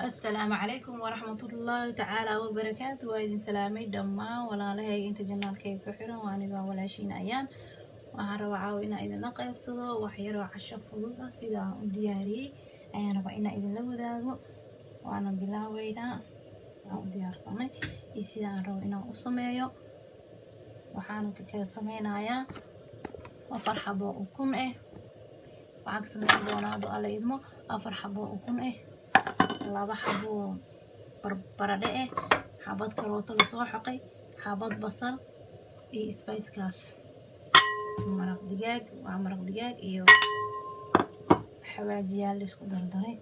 السلام عليكم ورحمة الله تعالى وبركاته. وإذن سلامي دما ولا لهي انت جنال كيف كحرا وانبا ولا شين أيام وهروا عاوينا إذن نقيب صدو وحيروا عشا فضوطة سيدا دياري أيانا بإنا إذن لو ذاقو وانا بلاوينا ديار سمي إسيدا روينا أصميو وحانو كيكا سمينا وفرحبو أكون وعاك سمين دونادو على إدمو أفرحبو أكون laba xabo baradhe xabad karooto la soo xoqay xabad basal iyo spice kaas maraq digaag iyo xawaajiyaal la isku dardaray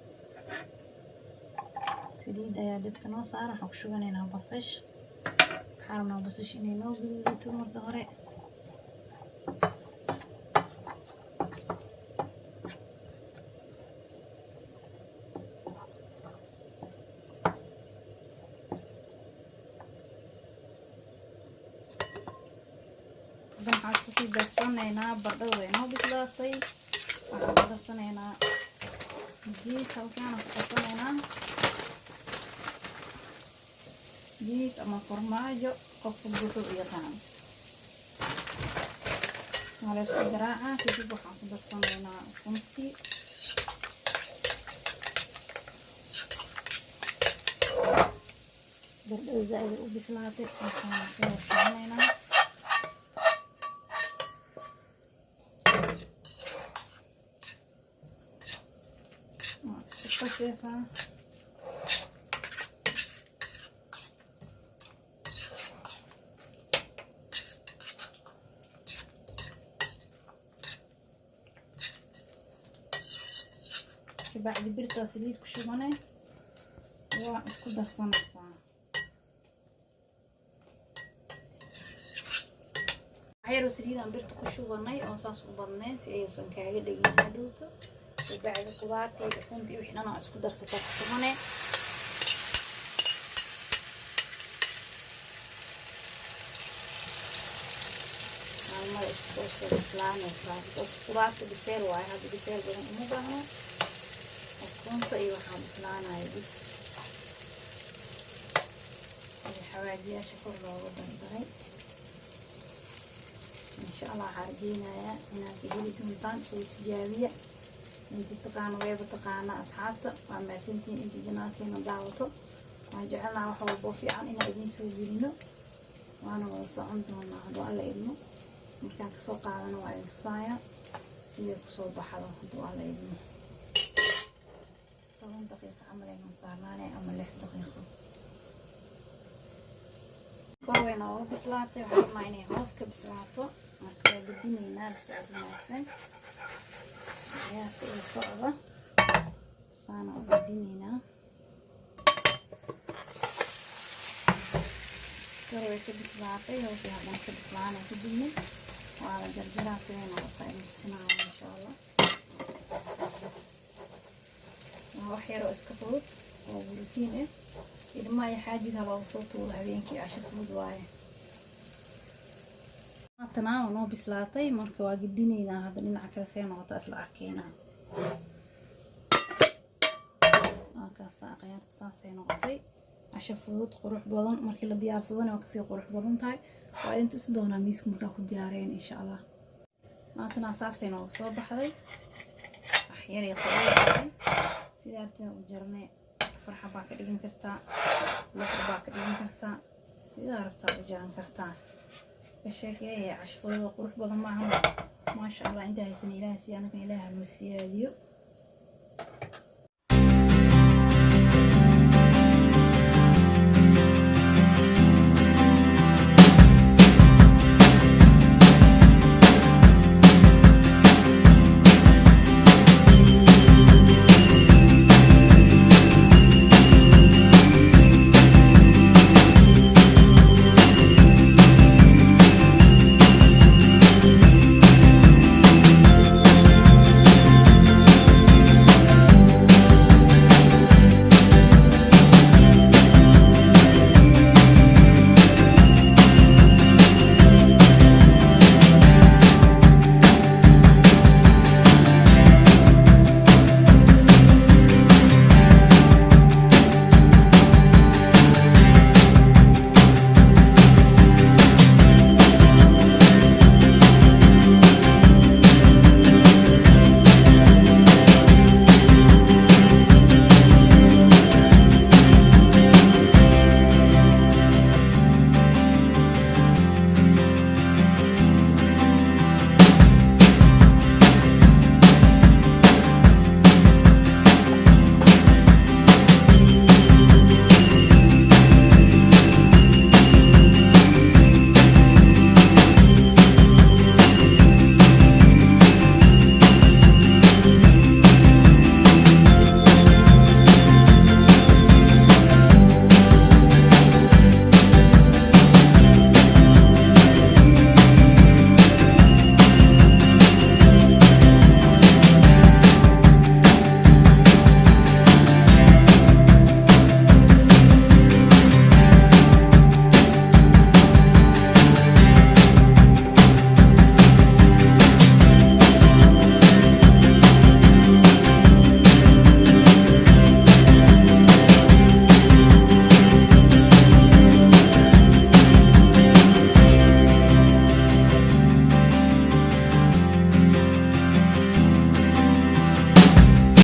saliid ayaa dabka noo saaran waxaan ku shubanaynaa basash waxaan basash inay noo guduudato marka hore waxaan ku sii darsanaynaa baradhada way noo bislaatay waxaan ku darsanaynaa jiis halkaan ku darsanaynaa jiis ama farmaajo qofka buuxu u yaqaan wala isku garaaca kadib waxaan ku darsanaynaa ukuntii baradhada zaid u bislaatay waxaan ku darsanaynaa Preciosa. بعد برتا سليد كشوفانه واسكو درسانaysa ayro saliidan birta ku shubanay oo saas u badneen si aysan kaaga dhigin hadhowto بعد قواتي كنتي وحنا انا اسكو درسته كشوفانه ما اسكو سلانه بس قواتي بسير واي هذا بسير بدون مو باهو كنت اي waxaan islaanay bis الحواجي شكر loogu dandaray in sha Allah harjeenaya inaad heli doontaan soo tijaabiya inta taqaan wayba taqaana asxaabta waa maasantiin inta janaalkeena daawato waan jecelnahay wax walba fiican inaan idin soo gelino waana wada socon doonaa hadduu alla idmo markaan kasoo qaadana waa idin tusaaya sidee kusoo baxdo hadduu alla idmo 10 daqiiqo camal aynu saarnaanay ama 6 daqiiqo كوينا وبسلاتي وحنا إني هوس كبسلاتو مركب بدينينا بسعد wanaagsan ayaa si socda saana u بدينينا كوي كبسلاتي هوس هذا كبسلانا كديني وعلى جرجرة سوينا وطعم السنة إن شاء الله وحيرو اسكفروت وبروتين إذا ما يحاجي هذا وصوت وهبينكي عشان فود واي تناو نو بسلاتي مركو واجدينينا هذا اللي نعكس سين وتأصل عكينا كاسا غير ساسين نقطي عشان فود قروح بدن مركي لديار صدنا وكسي قروح بدن تاي وإنتو سدونا ميسك مركو ديارين إن شاء الله ما تنا ساسين وصوب حذي أحياني قروح سيداتي وجرني فرحة باك دين كرتا لفر باك دين كرتا سيدا ربطا وجان كرتا الشيكي عشفوه وقروح بضم معهم ما شاء الله عندها سن إله سيانك إله المسياديو